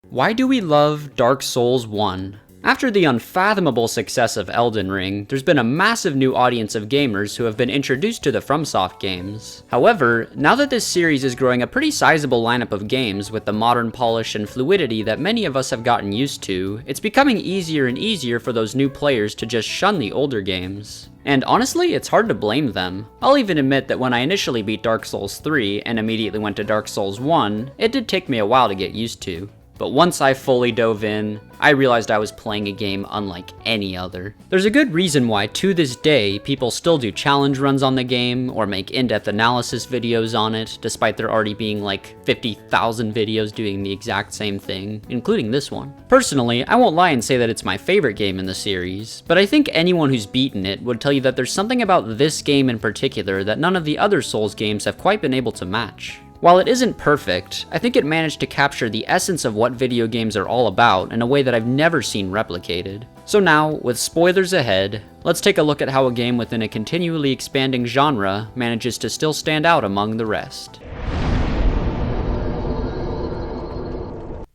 Why do we love Dark Souls 1? After the unfathomable success of Elden Ring, there's been a massive new audience of gamers who have been introduced to the FromSoft games. However, now that this series is growing a pretty sizable lineup of games with the modern polish and fluidity that many of us have gotten used to, it's becoming easier and easier for those new players to just shun the older games. And honestly, it's hard to blame them. I'll even admit that when I initially beat Dark Souls 3 and immediately went to Dark Souls 1, it did take me a while to get used to. But once I fully dove in, I realized I was playing a game unlike any other. There's a good reason why, to this day, people still do challenge runs on the game or make in-depth analysis videos on it, despite there already being like 50,000 videos doing the exact same thing, including this one. Personally, I won't lie and say that it's my favorite game in the series, but I think anyone who's beaten it would tell you that there's something about this game in particular that none of the other Souls games have quite been able to match. While it isn't perfect, I think it managed to capture the essence of what video games are all about in a way that I've never seen replicated. So now, with spoilers ahead, let's take a look at how a game within a continually expanding genre manages to still stand out among the rest.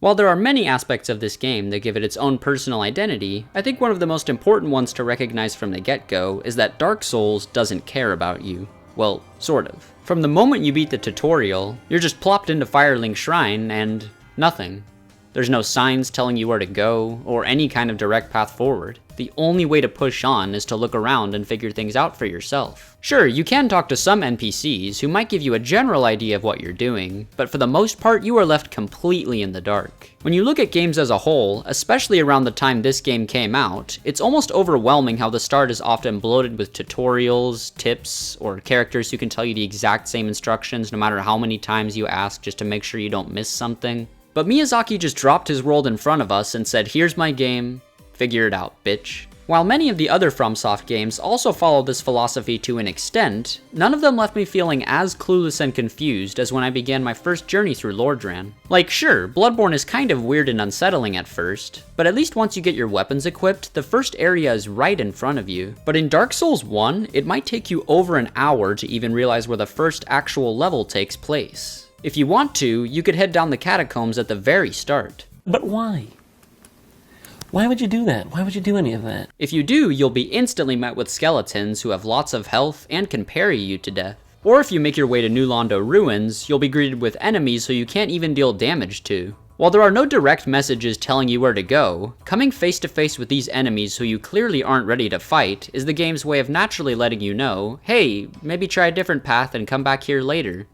While there are many aspects of this game that give it its own personal identity, I think one of the most important ones to recognize from the get-go is that Dark Souls doesn't care about you. Well, sort of. From the moment you beat the tutorial, you're just plopped into Firelink Shrine and nothing. There's no signs telling you where to go, or any kind of direct path forward. The only way to push on is to look around and figure things out for yourself. Sure, you can talk to some NPCs who might give you a general idea of what you're doing, but for the most part, you are left completely in the dark. When you look at games as a whole, especially around the time this game came out, it's almost overwhelming how the start is often bloated with tutorials, tips, or characters who can tell you the exact same instructions no matter how many times you ask just to make sure you don't miss something. But Miyazaki just dropped his world in front of us and said, here's my game, figure it out, bitch. While many of the other FromSoft games also follow this philosophy to an extent, none of them left me feeling as clueless and confused as when I began my first journey through Lordran. Like, sure, Bloodborne is kind of weird and unsettling at first, but at least once you get your weapons equipped, the first area is right in front of you. But in Dark Souls 1, it might take you over an hour to even realize where the first actual level takes place. If you want to, you could head down the catacombs at the very start. But why? Why would you do that? Why would you do any of that? If you do, you'll be instantly met with skeletons who have lots of health and can parry you to death. Or if you make your way to New Londo Ruins, you'll be greeted with enemies who you can't even deal damage to. While there are no direct messages telling you where to go, coming face to face with these enemies who you clearly aren't ready to fight is the game's way of naturally letting you know, hey, maybe try a different path and come back here later.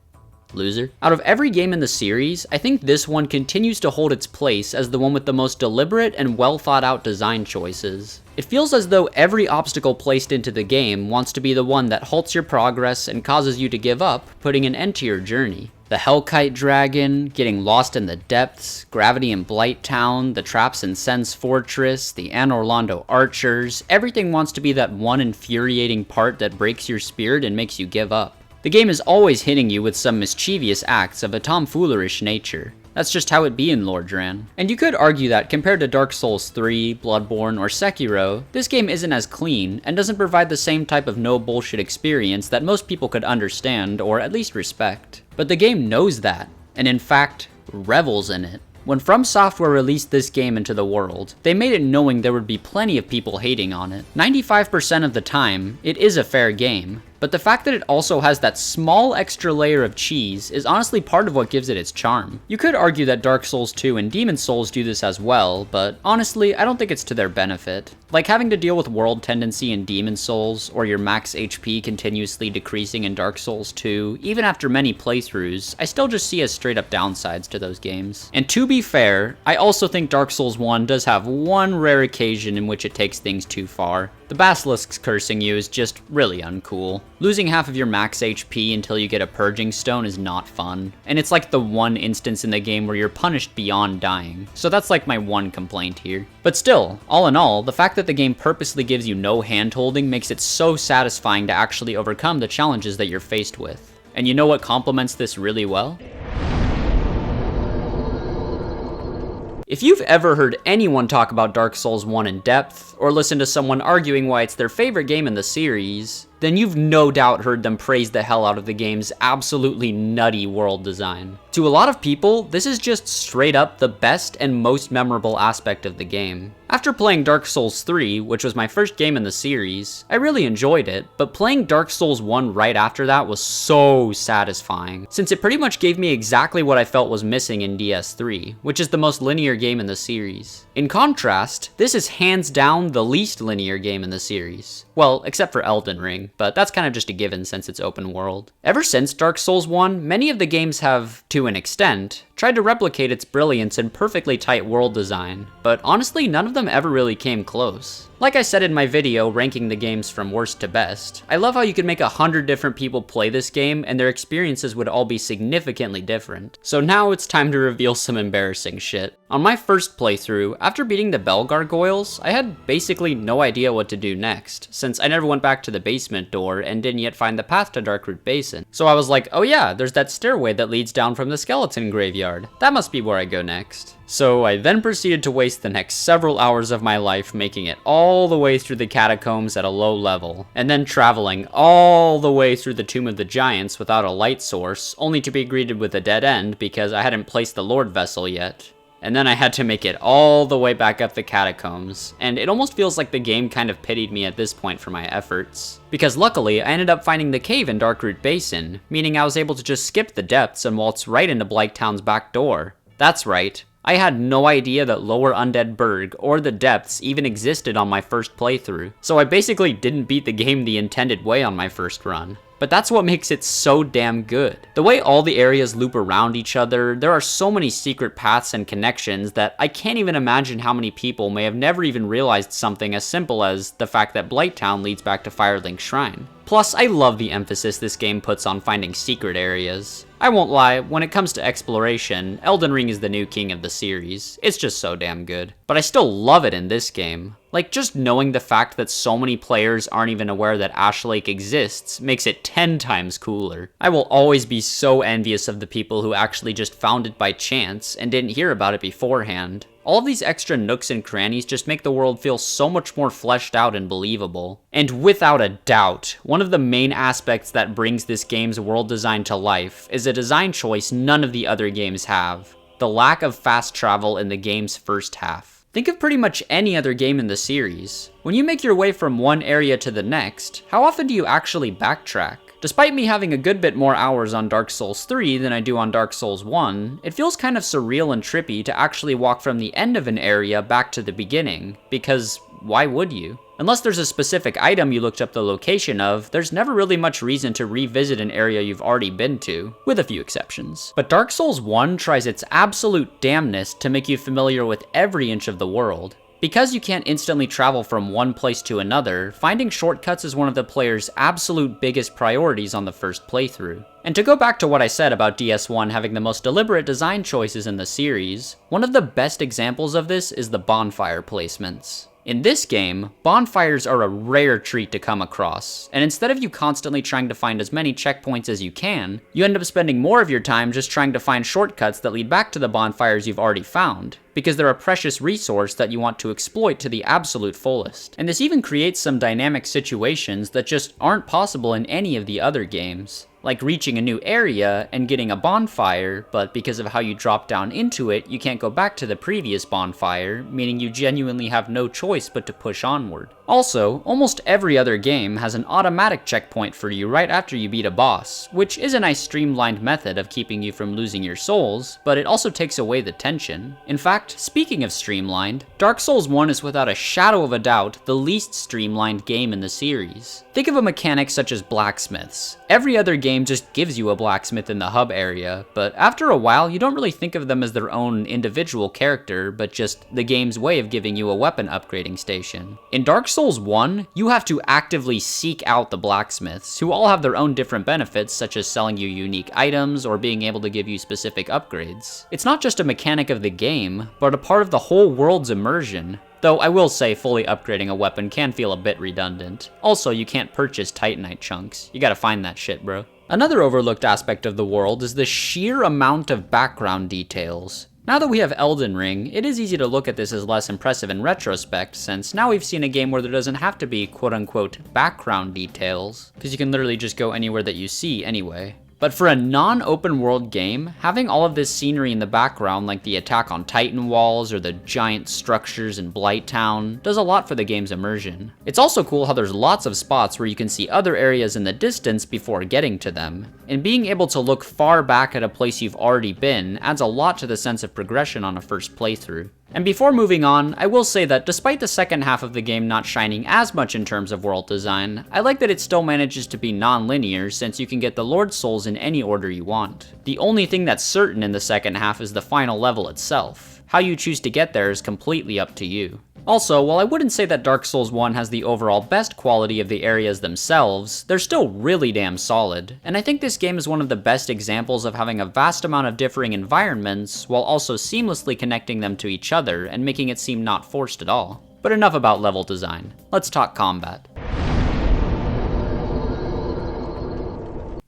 Loser. Out of every game in the series, I think this one continues to hold its place as the one with the most deliberate and well thought out design choices. It feels as though every obstacle placed into the game wants to be the one that halts your progress and causes you to give up, putting an end to your journey. The Hellkite Dragon, getting lost in the depths, Gravity in Blight Town, the traps in Sen's Fortress, the Anor Londo Archers, everything wants to be that one infuriating part that breaks your spirit and makes you give up. The game is always hitting you with some mischievous acts of a tomfoolerish nature. That's just how it be in Lordran. And you could argue that compared to Dark Souls 3, Bloodborne, or Sekiro, this game isn't as clean and doesn't provide the same type of no bullshit experience that most people could understand or at least respect. But the game knows that, and in fact, revels in it. When From Software released this game into the world, they made it knowing there would be plenty of people hating on it. 95% of the time, it is a fair game, but the fact that it also has that small extra layer of cheese is honestly part of what gives it its charm. You could argue that Dark Souls 2 and Demon Souls do this as well, but honestly, I don't think it's to their benefit. Like having to deal with world tendency in Demon Souls, or your max HP continuously decreasing in Dark Souls 2, even after many playthroughs, I still just see as straight up downsides to those games. And to be fair, I also think Dark Souls 1 does have one rare occasion in which it takes things too far. The basilisks cursing you is just really uncool. Losing half of your max HP until you get a purging stone is not fun, and it's like the one instance in the game where you're punished beyond dying, so that's like my one complaint here. But still, all in all, the fact that the game purposely gives you no hand-holding makes it so satisfying to actually overcome the challenges that you're faced with. And you know what complements this really well? If you've ever heard anyone talk about Dark Souls 1 in depth, or listened to someone arguing why it's their favorite game in the series, then you've no doubt heard them praise the hell out of the game's absolutely nutty world design. To a lot of people, this is just straight up the best and most memorable aspect of the game. After playing Dark Souls 3, which was my first game in the series, I really enjoyed it, but playing Dark Souls 1 right after that was so satisfying, since it pretty much gave me exactly what I felt was missing in DS3, which is the most linear game in the series. In contrast, this is hands down the least linear game in the series. Well, except for Elden Ring, but that's kind of just a given since it's open world. Ever since Dark Souls 1, many of the games have, to an extent, tried to replicate its brilliance and perfectly tight world design, but honestly none of them ever really came close. Like I said in my video ranking the games from worst to best, I love how you could make 100 different people play this game and their experiences would all be significantly different. So now it's time to reveal some embarrassing shit. On my first playthrough, after beating the Bell Gargoyles, I had basically no idea what to do next, since I never went back to the basement door and didn't yet find the path to Darkroot Basin. So I was like, oh yeah, there's that stairway that leads down from the skeleton graveyard. That must be where I go next. So I then proceeded to waste the next several hours of my life making it all the way through the catacombs at a low level, and then traveling all the way through the Tomb of the Giants without a light source, only to be greeted with a dead end because I hadn't placed the Lord Vessel yet. And then I had to make it all the way back up the catacombs, and it almost feels like the game kind of pitied me at this point for my efforts. Because luckily, I ended up finding the cave in Darkroot Basin, meaning I was able to just skip the depths and waltz right into Blighttown's back door. That's right. I had no idea that Lower Undead Burg or the depths even existed on my first playthrough, so I basically didn't beat the game the intended way on my first run. But that's what makes it so damn good. The way all the areas loop around each other, there are so many secret paths and connections that I can't even imagine how many people may have never even realized something as simple as the fact that Blighttown leads back to Firelink Shrine. Plus, I love the emphasis this game puts on finding secret areas. I won't lie, when it comes to exploration, Elden Ring is the new king of the series. It's just so damn good. But I still love it in this game. Like, just knowing the fact that so many players aren't even aware that Ash Lake exists makes it 10 times cooler. I will always be so envious of the people who actually just found it by chance and didn't hear about it beforehand. All of these extra nooks and crannies just make the world feel so much more fleshed out and believable. And without a doubt, one of the main aspects that brings this game's world design to life is a design choice none of the other games have: the lack of fast travel in the game's first half. Think of pretty much any other game in the series. When you make your way from one area to the next, how often do you actually backtrack? Despite me having a good bit more hours on Dark Souls 3 than I do on Dark Souls 1, it feels kind of surreal and trippy to actually walk from the end of an area back to the beginning, because why would you? Unless there's a specific item you looked up the location of, there's never really much reason to revisit an area you've already been to, with a few exceptions. But Dark Souls 1 tries its absolute damnness to make you familiar with every inch of the world. Because you can't instantly travel from one place to another, finding shortcuts is one of the player's absolute biggest priorities on the first playthrough. And to go back to what I said about DS1 having the most deliberate design choices in the series, one of the best examples of this is the bonfire placements. In this game, bonfires are a rare treat to come across, and instead of you constantly trying to find as many checkpoints as you can, you end up spending more of your time just trying to find shortcuts that lead back to the bonfires you've already found, because they're a precious resource that you want to exploit to the absolute fullest. And this even creates some dynamic situations that just aren't possible in any of the other games. Like reaching a new area and getting a bonfire, but because of how you drop down into it, you can't go back to the previous bonfire, meaning you genuinely have no choice but to push onward. Also, almost every other game has an automatic checkpoint for you right after you beat a boss, which is a nice streamlined method of keeping you from losing your souls, but it also takes away the tension. In fact, speaking of streamlined, Dark Souls 1 is without a shadow of a doubt the least streamlined game in the series. Think of a mechanic such as blacksmiths. Every other game just gives you a blacksmith in the hub area, but after a while you don't really think of them as their own individual character, but just the game's way of giving you a weapon upgrading station. In Dark Souls 1, you have to actively seek out the blacksmiths, who all have their own different benefits, such as selling you unique items or being able to give you specific upgrades. It's not just a mechanic of the game, but a part of the whole world's immersion. Though I will say fully upgrading a weapon can feel a bit redundant. Also, you can't purchase Titanite chunks. You gotta find that shit, bro. Another overlooked aspect of the world is the sheer amount of background details. Now that we have Elden Ring, it is easy to look at this as less impressive in retrospect, since now we've seen a game where there doesn't have to be quote-unquote background details, because you can literally just go anywhere that you see anyway. But for a non-open world game, having all of this scenery in the background like the Attack on Titan walls or the giant structures in Blight Town does a lot for the game's immersion. It's also cool how there's lots of spots where you can see other areas in the distance before getting to them, and being able to look far back at a place you've already been adds a lot to the sense of progression on a first playthrough. And before moving on, I will say that despite the second half of the game not shining as much in terms of world design, I like that it still manages to be non-linear since you can get the Lord Souls in any order you want. The only thing that's certain in the second half is the final level itself. How you choose to get there is completely up to you. Also, while I wouldn't say that Dark Souls 1 has the overall best quality of the areas themselves, they're still really damn solid, and I think this game is one of the best examples of having a vast amount of differing environments while also seamlessly connecting them to each other and making it seem not forced at all. But enough about level design. Let's talk combat.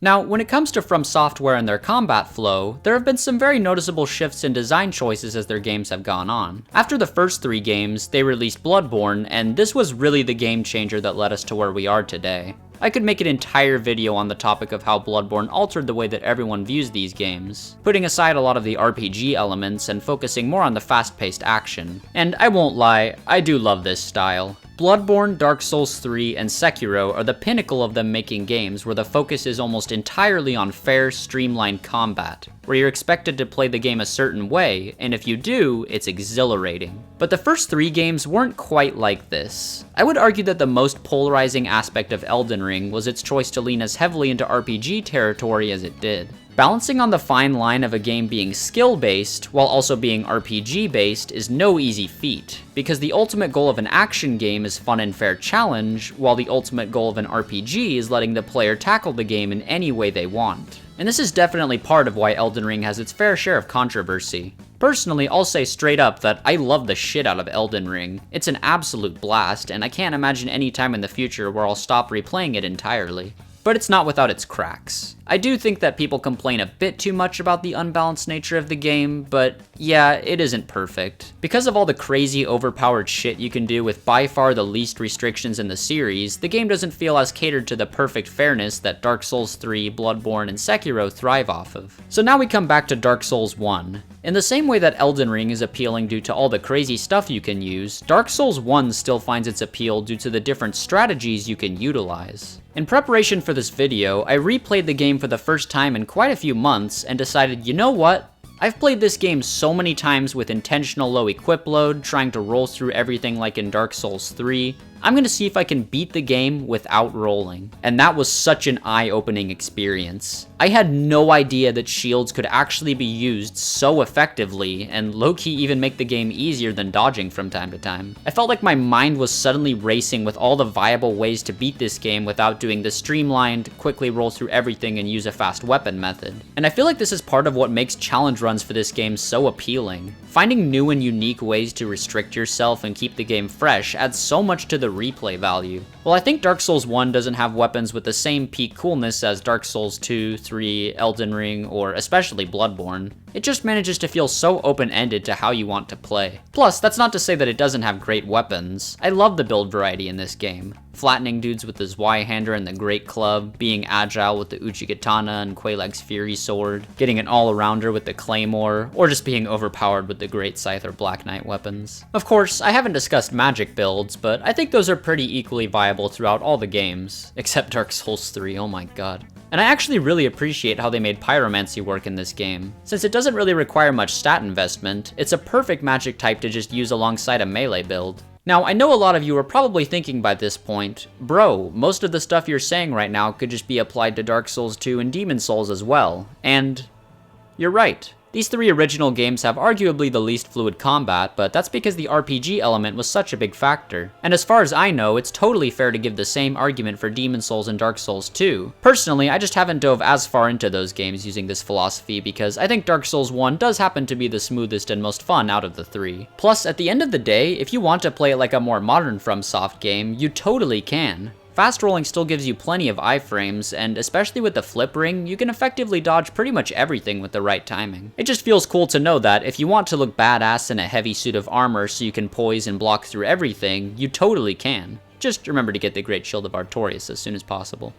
Now, when it comes to From Software and their combat flow, there have been some very noticeable shifts in design choices as their games have gone on. After the first 3 games, they released Bloodborne, and this was really the game changer that led us to where we are today. I could make an entire video on the topic of how Bloodborne altered the way that everyone views these games, putting aside a lot of the RPG elements and focusing more on the fast-paced action. And I won't lie, I do love this style. Bloodborne, Dark Souls 3, and Sekiro are the pinnacle of them making games where the focus is almost entirely on fair, streamlined combat, where you're expected to play the game a certain way, and if you do, it's exhilarating. But the first 3 games weren't quite like this. I would argue that the most polarizing aspect of Elden Ring was its choice to lean as heavily into RPG territory as it did. Balancing on the fine line of a game being skill-based while also being RPG-based is no easy feat, because the ultimate goal of an action game is fun and fair challenge, while the ultimate goal of an RPG is letting the player tackle the game in any way they want. And this is definitely part of why Elden Ring has its fair share of controversy. Personally, I'll say straight up that I love the shit out of Elden Ring. It's an absolute blast, and I can't imagine any time in the future where I'll stop replaying it entirely. But it's not without its cracks. I do think that people complain a bit too much about the unbalanced nature of the game, but yeah, it isn't perfect. Because of all the crazy overpowered shit you can do with by far the least restrictions in the series, the game doesn't feel as catered to the perfect fairness that Dark Souls 3, Bloodborne, and Sekiro thrive off of. So now we come back to Dark Souls 1. In the same way that Elden Ring is appealing due to all the crazy stuff you can use, Dark Souls 1 still finds its appeal due to the different strategies you can utilize. In preparation for this video, I replayed the game for the first time in quite a few months and decided, you know what? I've played this game so many times with intentional low equip load, trying to roll through everything like in Dark Souls 3. I'm gonna see if I can beat the game without rolling. And that was such an eye-opening experience. I had no idea that shields could actually be used so effectively, and low-key even make the game easier than dodging from time to time. I felt like my mind was suddenly racing with all the viable ways to beat this game without doing the streamlined, quickly roll through everything and use a fast weapon method. And I feel like this is part of what makes challenge runs for this game so appealing. Finding new and unique ways to restrict yourself and keep the game fresh adds so much to the replay value. While I think Dark Souls 1 doesn't have weapons with the same peak coolness as Dark Souls 2, 3, Elden Ring, or especially Bloodborne, it just manages to feel so open-ended to how you want to play. Plus, that's not to say that it doesn't have great weapons. I love the build variety in this game. Flattening dudes with the Zweihander and the Great Club, being agile with the Uchigatana and Quelaag's Fury Sword, getting an all-arounder with the Claymore, or just being overpowered with the Great Scythe or Black Knight weapons. Of course, I haven't discussed magic builds, but I think those are pretty equally viable throughout all the games, except Dark Souls 3, oh my god. And I actually really appreciate how they made pyromancy work in this game. Since it doesn't really require much stat investment, it's a perfect magic type to just use alongside a melee build. Now, I know a lot of you are probably thinking by this point, bro, most of the stuff you're saying right now could just be applied to Dark Souls 2 and Demon Souls as well, and you're right. These 3 original games have arguably the least fluid combat, but that's because the RPG element was such a big factor. And as far as I know, it's totally fair to give the same argument for Demon Souls and Dark Souls 2. Personally, I just haven't dove as far into those games using this philosophy because I think Dark Souls 1 does happen to be the smoothest and most fun out of the 3. Plus, at the end of the day, if you want to play it like a more modern FromSoft game, you totally can. Fast rolling still gives you plenty of iframes, and especially with the flip ring, you can effectively dodge pretty much everything with the right timing. It just feels cool to know that if you want to look badass in a heavy suit of armor so you can poise and block through everything, you totally can. Just remember to get the Great Shield of Artorias as soon as possible.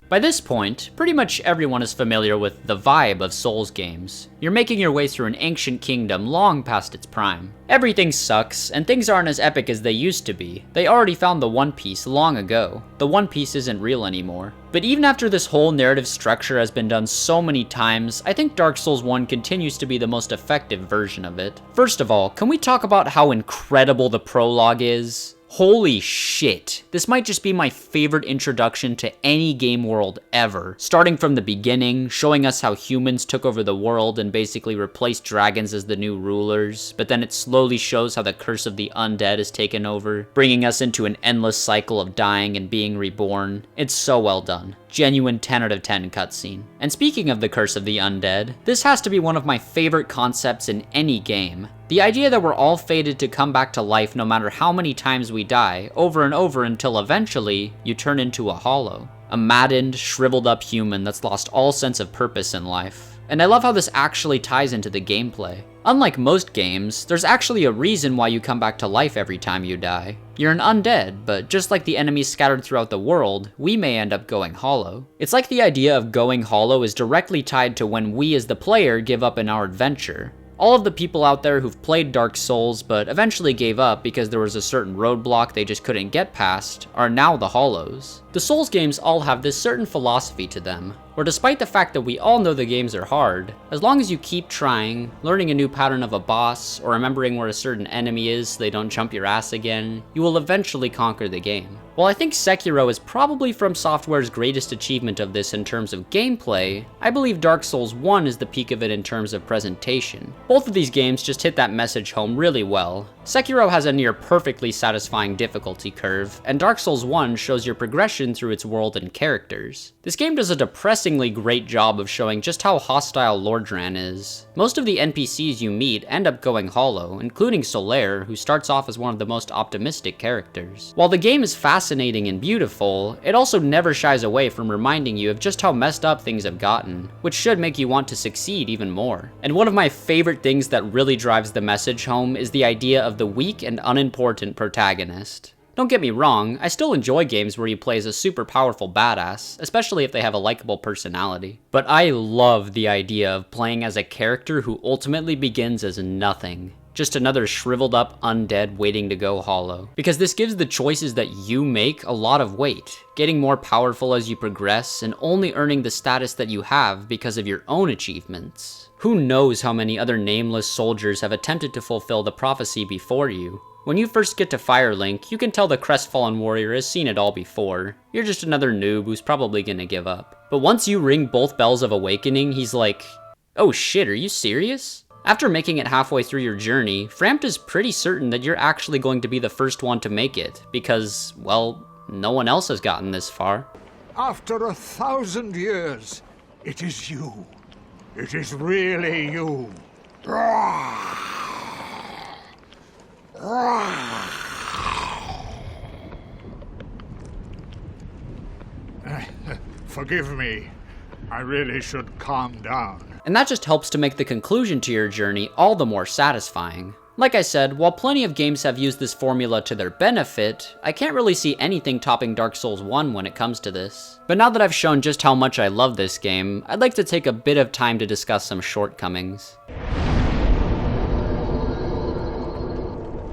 By this point, pretty much everyone is familiar with the vibe of Souls games. You're making your way through an ancient kingdom long past its prime. Everything sucks, and things aren't as epic as they used to be. They already found the One Piece long ago. The One Piece isn't real anymore. But even after this whole narrative structure has been done so many times, I think Dark Souls 1 continues to be the most effective version of it. First of all, can we talk about how incredible the prologue is? Holy shit, this might just be my favorite introduction to any game world ever. Starting from the beginning, showing us how humans took over the world and basically replaced dragons as the new rulers, but then it slowly shows how the curse of the undead is taken over, bringing us into an endless cycle of dying and being reborn. It's so well done. Genuine 10 out of 10 cutscene. And speaking of the curse of the undead, this has to be one of my favorite concepts in any game. The idea that we're all fated to come back to life no matter how many times we die, over and over until eventually you turn into a hollow. A maddened, shriveled up human that's lost all sense of purpose in life. And I love how this actually ties into the gameplay. Unlike most games, there's actually a reason why you come back to life every time you die. You're an undead, but just like the enemies scattered throughout the world, we may end up going hollow. It's like the idea of going hollow is directly tied to when we as the player give up in our adventure. All of the people out there who've played Dark Souls but eventually gave up because there was a certain roadblock they just couldn't get past are now the hollows. The Souls games all have this certain philosophy to them, where despite the fact that we all know the games are hard, as long as you keep trying, learning a new pattern of a boss, or remembering where a certain enemy is so they don't jump your ass again, you will eventually conquer the game. While I think Sekiro is probably From Software's greatest achievement of this in terms of gameplay, I believe Dark Souls 1 is the peak of it in terms of presentation. Both of these games just hit that message home really well. Sekiro has a near perfectly satisfying difficulty curve, and Dark Souls 1 shows your progression through its world and characters. This game does a depressingly great job of showing just how hostile Lordran is. Most of the NPCs you meet end up going hollow, including Solaire, who starts off as one of the most optimistic characters. While the game is fascinating and beautiful, it also never shies away from reminding you of just how messed up things have gotten, which should make you want to succeed even more. And one of my favorite things that really drives the message home is the idea of the weak and unimportant protagonist. Don't get me wrong, I still enjoy games where you play as a super powerful badass, especially if they have a likable personality. But I love the idea of playing as a character who ultimately begins as nothing. Just another shriveled up undead waiting to go hollow. Because this gives the choices that you make a lot of weight, getting more powerful as you progress and only earning the status that you have because of your own achievements. Who knows how many other nameless soldiers have attempted to fulfill the prophecy before you. When you first get to Firelink, you can tell the crestfallen warrior has seen it all before. You're just another noob who's probably gonna give up. But once you ring both bells of awakening, he's like, "Oh shit, are you serious?" After making it halfway through your journey, Frampt is pretty certain that you're actually going to be the first one to make it, because, well, no one else has gotten this far. After 1,000 years, it is you. It is really you. Forgive me. I really should calm down. And that just helps to make the conclusion to your journey all the more satisfying. Like I said, while plenty of games have used this formula to their benefit, I can't really see anything topping Dark Souls 1 when it comes to this. But now that I've shown just how much I love this game, I'd like to take a bit of time to discuss some shortcomings.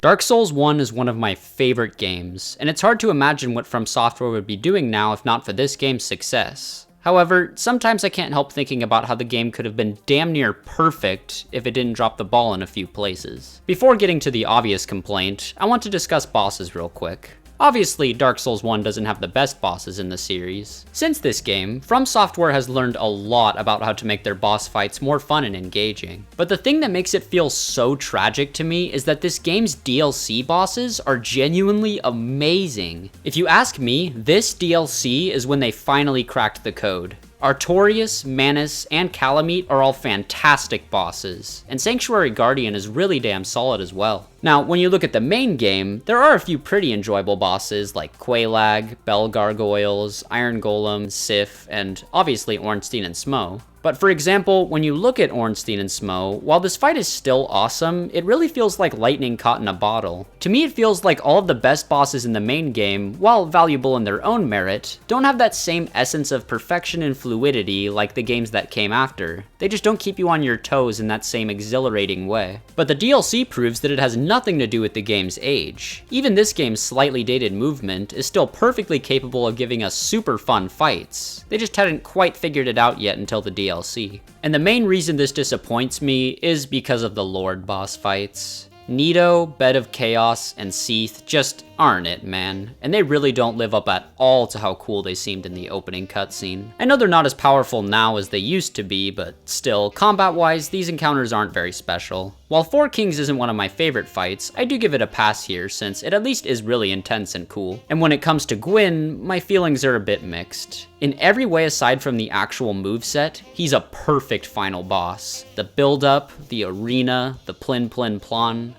Dark Souls 1 is one of my favorite games, and it's hard to imagine what From Software would be doing now if not for this game's success. However, sometimes I can't help thinking about how the game could have been damn near perfect if it didn't drop the ball in a few places. Before getting to the obvious complaint, I want to discuss bosses real quick. Obviously, Dark Souls 1 doesn't have the best bosses in the series. Since this game, From Software has learned a lot about how to make their boss fights more fun and engaging. But the thing that makes it feel so tragic to me is that this game's DLC bosses are genuinely amazing. If you ask me, this DLC is when they finally cracked the code. Artorias, Manus, and Calamite are all fantastic bosses, and Sanctuary Guardian is really damn solid as well. Now, when you look at the main game, there are a few pretty enjoyable bosses like Quelaag, Bell Gargoyles, Iron Golem, Sif, and obviously Ornstein and Smo. But for example, when you look at Ornstein and Smo, while this fight is still awesome, it really feels like lightning caught in a bottle. To me, it feels like all of the best bosses in the main game, while valuable in their own merit, don't have that same essence of perfection and fluidity like the games that came after. They just don't keep you on your toes in that same exhilarating way. But the DLC proves that it has nothing to do with the game's age. Even this game's slightly dated movement is still perfectly capable of giving us super fun fights. They just hadn't quite figured it out yet until the DLC. And the main reason this disappoints me is because of the Lord boss fights. Nito, Bed of Chaos, and Seath just aren't it, man. And they really don't live up at all to how cool they seemed in the opening cutscene. I know they're not as powerful now as they used to be, but still, combat-wise, these encounters aren't very special. While Four Kings isn't one of my favorite fights, I do give it a pass here since it at least is really intense and cool. And when it comes to Gwyn, my feelings are a bit mixed. In every way aside from the actual moveset, he's a perfect final boss. The build-up, the arena, the plin plin plon.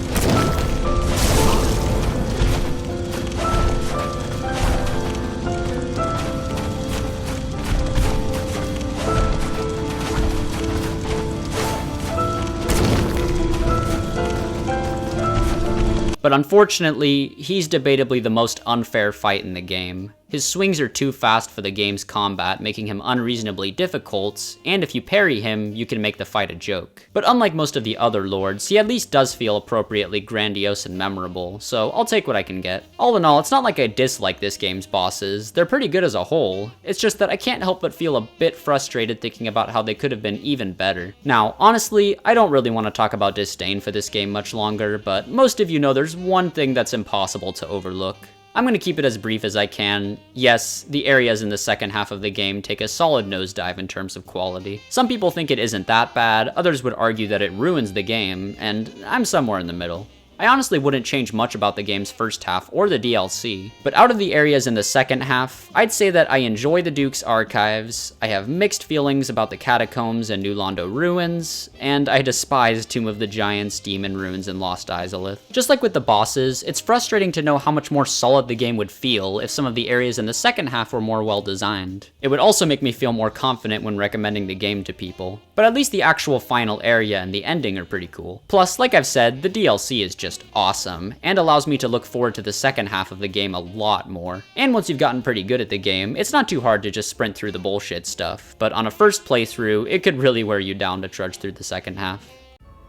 But unfortunately, he's debatably the most unfair fight in the game. His swings are too fast for the game's combat, making him unreasonably difficult, and if you parry him, you can make the fight a joke. But unlike most of the other lords, he at least does feel appropriately grandiose and memorable, so I'll take what I can get. All in all, it's not like I dislike this game's bosses, they're pretty good as a whole. It's just that I can't help but feel a bit frustrated thinking about how they could have been even better. Now, honestly, I don't really want to talk about disdain for this game much longer, but most of you know there's one thing that's impossible to overlook. I'm going to keep it as brief as I can. Yes, the areas in the second half of the game take a solid nosedive in terms of quality. Some people think it isn't that bad, others would argue that it ruins the game, and I'm somewhere in the middle. I honestly wouldn't change much about the game's first half or the DLC, but out of the areas in the second half, I'd say that I enjoy the Duke's Archives, I have mixed feelings about the Catacombs and New Londo Ruins, and I despise Tomb of the Giants, Demon Ruins, and Lost Izalith. Just like with the bosses, it's frustrating to know how much more solid the game would feel if some of the areas in the second half were more well designed. It would also make me feel more confident when recommending the game to people, but at least the actual final area and the ending are pretty cool. Plus, like I've said, the DLC is just awesome, and allows me to look forward to the second half of the game a lot more. And once you've gotten pretty good at the game, it's not too hard to just sprint through the bullshit stuff, but on a first playthrough, it could really wear you down to trudge through the second half.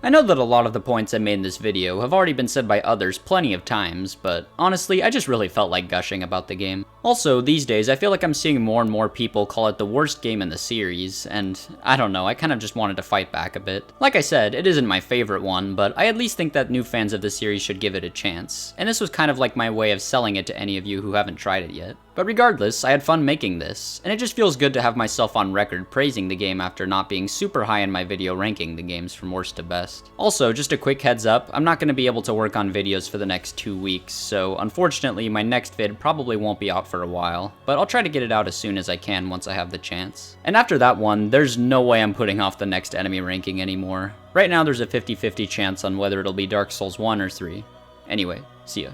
I know that a lot of the points I made in this video have already been said by others plenty of times, but honestly, I just really felt like gushing about the game. Also, these days, I feel like I'm seeing more and more people call it the worst game in the series, and I don't know, I kind of just wanted to fight back a bit. Like I said, it isn't my favorite one, but I at least think that new fans of the series should give it a chance, and this was kind of like my way of selling it to any of you who haven't tried it yet. But regardless, I had fun making this, and it just feels good to have myself on record praising the game after not being super high in my video ranking the games from worst to best. Also, just a quick heads up, I'm not going to be able to work on videos for the next 2 weeks, so unfortunately my next vid probably won't be out for a while, but I'll try to get it out as soon as I can once I have the chance. And after that one, there's no way I'm putting off the next enemy ranking anymore. Right now there's a 50-50 chance on whether it'll be Dark Souls 1 or 3. Anyway, see ya.